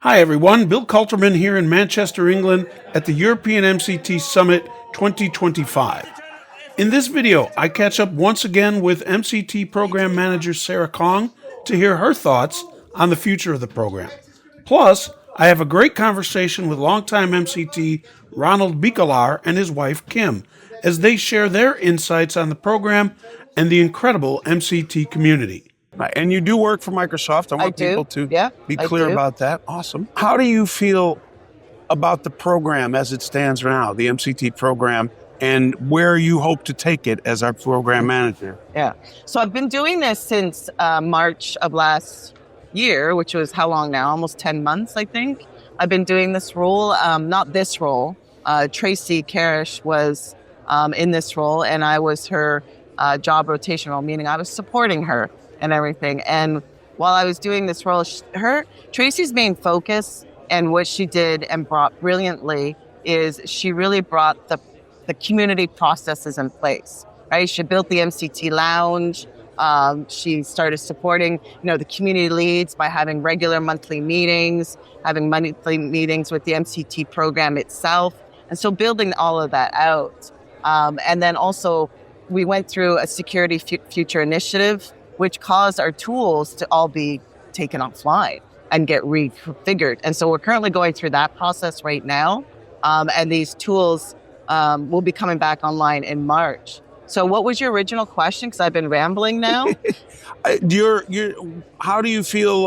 Hi everyone, Bill Coulterman here in Manchester, England at the European MCT Summit 2025. In this video, I catch up once again with MCT Program Manager Sarah Kong to hear her thoughts on the future of the program. Plus, I have a great conversation with longtime MCT Ronald Beekelaar and his wife Kim as they share their insights on the program and the incredible MCT community. And you do work for Microsoft. I want people to be clear about that. Awesome. How do you feel about the program as it stands now, the MCT program, and where you hope to take it as our program manager? Yeah. So I've been doing this since March of last year, which was how long now? Almost 10 months, I think. I've been doing this role, not this role. Tracy Karish was in this role, and I was her job rotation role, meaning I was supporting her and everything. And while I was doing this role, Tracy's main focus and what she did and brought brilliantly is she really brought the community processes in place, right? She built the MCT Lounge. She started supporting, the community leads by having regular monthly meetings, having monthly meetings with the MCT program itself. And so building all of that out. And then also we went through a security future initiative, which caused our tools to all be taken offline and get reconfigured. And so we're currently going through that process right now. And these tools will be coming back online in March. So what was your original question? Because I've been rambling now. How do you feel,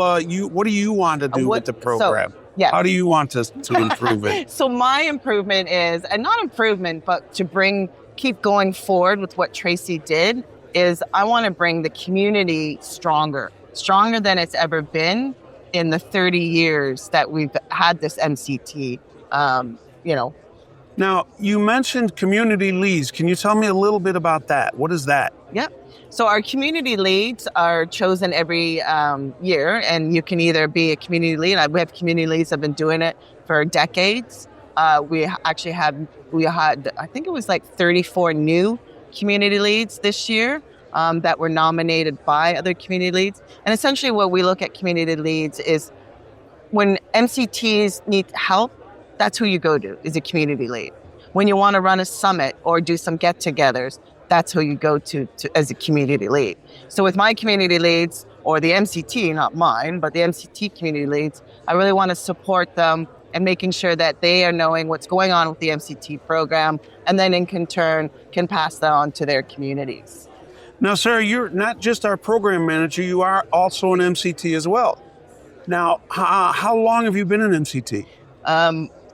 what do you want to do with the program? How do you want us to improve it? So my improvement is, and not improvement, but to keep going forward with what Tracy did, is I want to bring the community stronger than it's ever been in the 30 years that we've had this MCT, Now, you mentioned community leads. Can you tell me a little bit about that? What is that? Yep. So our community leads are chosen every year, and you can either be a community lead. We have community leads that have been doing it for decades. We had, I think it was like 34 new community leads this year that were nominated by other community leads. And essentially what we look at community leads is when MCTs need help, that's who you go to, is a community lead. When you want to run a summit or do some get-togethers, that's who you go to as a community lead. So with my community leads, or the MCT, not mine, but the MCT community leads, I really want to support them and making sure that they are knowing what's going on with the MCT program, and then in turn can pass that on to their communities. Now, Sarah, you're not just our program manager, you are also an MCT as well. Now, how long have you been an MCT?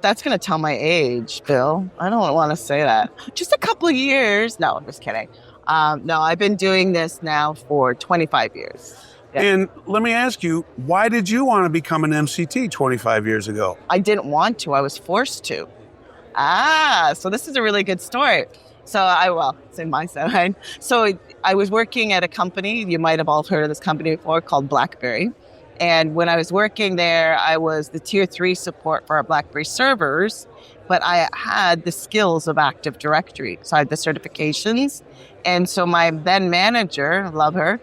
That's going to tell my age, Bill. I don't want to say that. Just a couple of years. No, I'm just kidding. No, I've been doing this now for 25 years. Yeah. And let me ask you, why did you want to become an MCT 25 years ago? I didn't want to. I was forced to. So this is a really good story. So it's in my side. So I was working at a company, you might have all heard of this company before, called BlackBerry. And when I was working there, I was the tier 3 support for our BlackBerry servers, but I had the skills of Active Directory. So I had the certifications. And so my then manager, love her,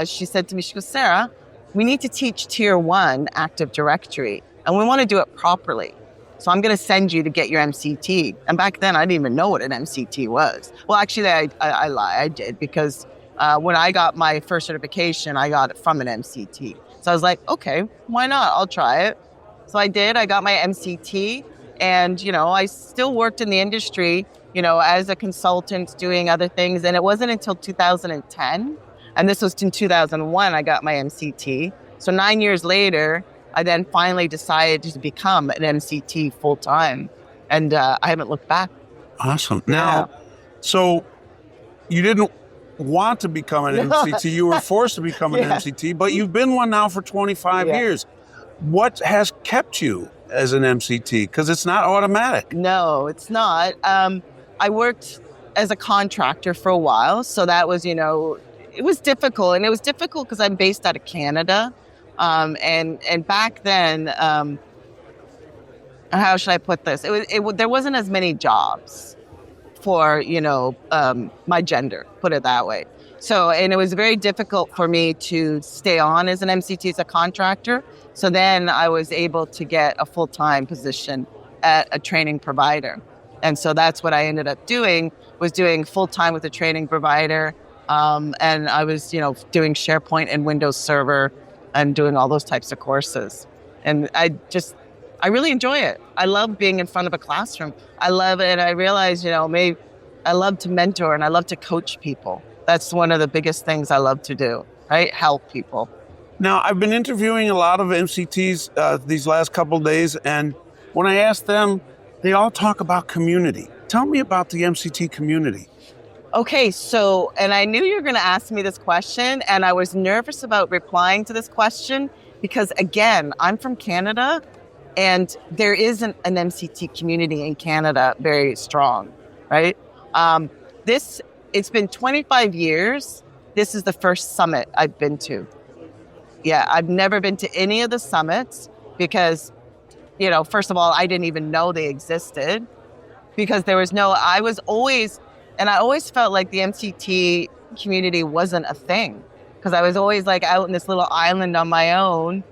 she said to me, she goes, Sarah, we need to teach tier 1 Active Directory, and we want to do it properly. So I'm going to send you to get your MCT. And back then, I didn't even know what an MCT was. Well, actually, I lie. I did, because when I got my first certification, I got it from an MCT. So I was like, okay, why not? I'll try it. So I did. I got my MCT. And, I still worked in the industry, as a consultant doing other things. And it wasn't until 2010. And this was in 2001, I got my MCT. So 9 years later, I then finally decided to become an MCT full-time, and I haven't looked back. Awesome. Now, so you didn't want to become an MCT, you were forced to become an MCT, but you've been one now for 25 years. What has kept you as an MCT? Because it's not automatic. No, it's not. I worked as a contractor for a while, so that was, it was difficult, and it was difficult because I'm based out of Canada. And back then, how should I put this? There wasn't as many jobs for, my gender, put it that way. So, and it was very difficult for me to stay on as an MCT as a contractor. So then I was able to get a full-time position at a training provider. And so that's what I ended up doing, was doing full-time with a training provider. And I was, doing SharePoint and Windows Server and doing all those types of courses. And I really enjoy it. I love being in front of a classroom. I love it. I realize, I love to mentor and I love to coach people. That's one of the biggest things I love to do, right? Help people. Now, I've been interviewing a lot of MCTs these last couple of days, and when I ask them, they all talk about community. Tell me about the MCT community. Okay, so, and I knew you were going to ask me this question, and I was nervous about replying to this question because, again, I'm from Canada, and there isn't an MCT community in Canada very strong, right? It's been 25 years. This is the first summit I've been to. Yeah, I've never been to any of the summits because, first of all, I didn't even know they existed because I always felt like the MCT community wasn't a thing because I was always like out in this little island on my own,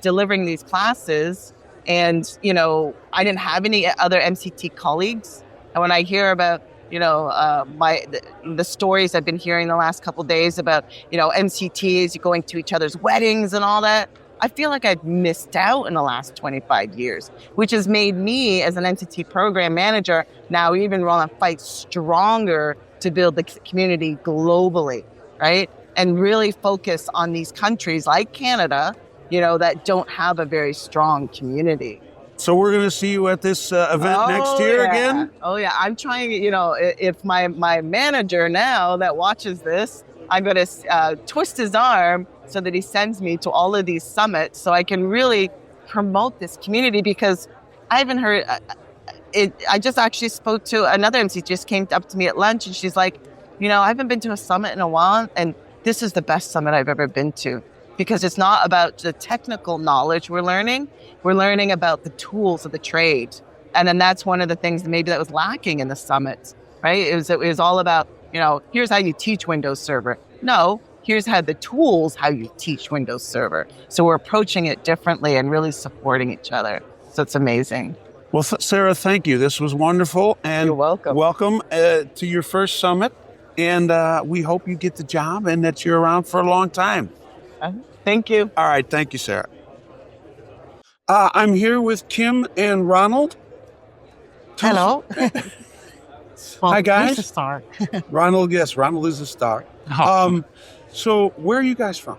delivering these classes. And, I didn't have any other MCT colleagues. And when I hear about, the stories I've been hearing the last couple of days about, MCTs going to each other's weddings and all that, I feel like I've missed out in the last 25 years, which has made me as an MCT program manager now even want to fight stronger to build the community globally, right? And really focus on these countries like Canada, that don't have a very strong community. So we're going to see you at this event next year again? Oh, yeah. I'm trying, if my manager now that watches this, I'm going to twist his arm so that he sends me to all of these summits so I can really promote this community because I haven't heard it. I just actually spoke to another MC, just came up to me at lunch and she's like, I haven't been to a summit in a while and this is the best summit I've ever been to. Because it's not about the technical knowledge we're learning about the tools of the trade. And then that's one of the things that was lacking in the summits, right? It was all about, here's how you teach Windows Server. No, here's how you teach Windows Server. So we're approaching it differently and really supporting each other. So it's amazing. Well, Sarah, thank you. This was wonderful. And you're welcome. Welcome to your first summit. And we hope you get the job and that you're around for a long time. Thank you. All right. Thank you, Sarah. I'm here with Kim and Ronald. Hello. Hi, guys. Who's the star? Ronald, yes, Ronald is a star. Oh. So where are you guys from?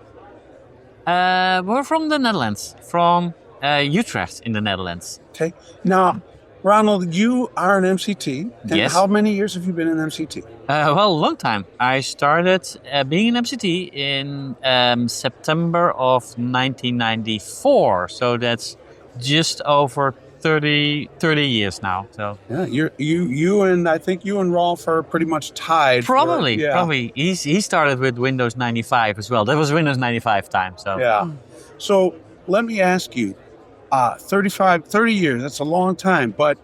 We're from the Netherlands, from Utrecht in the Netherlands. Okay. Now, Ronald, you are an MCT. And Yes. how many years have you been an MCT? Well, a long time. I started being an MCT in September of 1994. So that's just over 30 years now. So Yeah, you and I think you and Rolf are pretty much tied. probably. He started with Windows 95 as well. That was Windows 95 time. So Yeah. So let me ask you, 30 years, that's a long time, but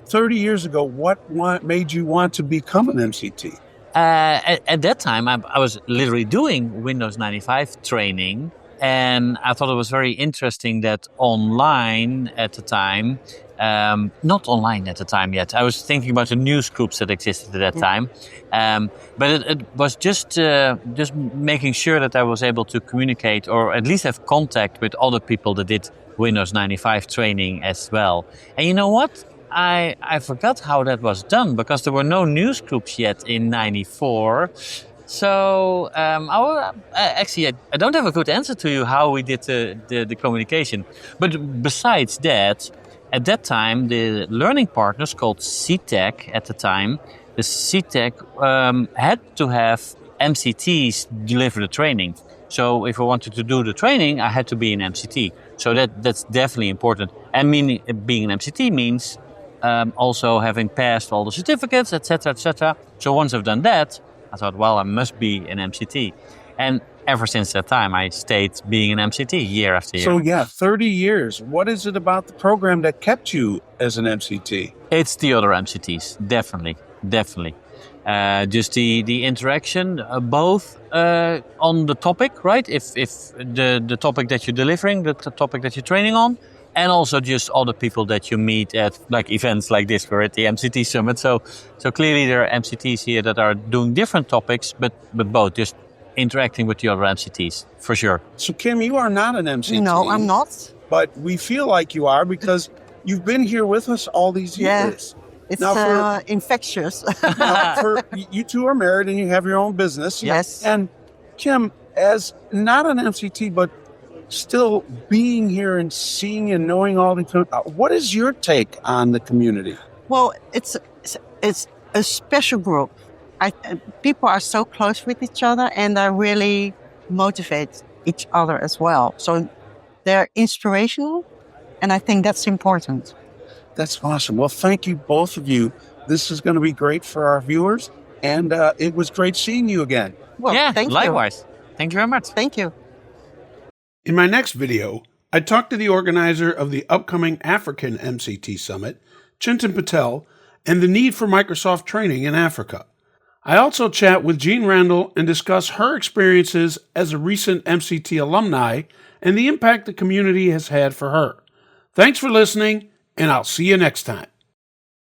30 years ago, what made you want to become an MCT? At that time, I was literally doing Windows 95 training. And I thought it was very interesting that online at the time, not online at the time yet, I was thinking about the news groups that existed at that time. But it was just making sure that I was able to communicate or at least have contact with other people that did Windows 95 training as well. And you know what? I forgot how that was done because there were no news groups yet in 94. So I don't have a good answer to you how we did the communication. But besides that, at that time, the learning partners called CTEC at the time, the CTEC had to have MCTs deliver the training. So if I wanted to do the training, I had to be an MCT. So that's definitely important. And being an MCT means also having passed all the certificates, etc., etc. So once I've done that, I thought, well, I must be an MCT. And ever since that time, I stayed being an MCT year after year. So yeah, 30 years. What is it about the program that kept you as an MCT? It's the other MCTs, definitely. just the interaction, both on the topic, right? If the topic that you're delivering, the topic that you're training on, and also just all the people that you meet at like events like this. We're at the MCT Summit, so clearly there are MCTs here that are doing different topics, but both just interacting with the other MCTs for sure. So Kim, you are not an MCT. No, I'm not. But we feel like you are because you've been here with us all these years. It's Now infectious. You two are married and you have your own business. Yes. And Kim, as not an MCT, but still being here and seeing and knowing all the, what is your take on the community? Well, it's a special group. People are so close with each other and they really motivate each other as well. So they're inspirational, and I think that's important. That's awesome. Well, thank you, both of you. This is going to be great for our viewers, and it was great seeing you again. Well, yeah, thank likewise. Thank you very much. Thank you. In my next video, I talked to the organizer of the upcoming African MCT Summit, Chintan Patel, and the need for Microsoft training in Africa. I also chat with Jean Randall and discuss her experiences as a recent MCT alumni and the impact the community has had for her. Thanks for listening, and I'll see you next time.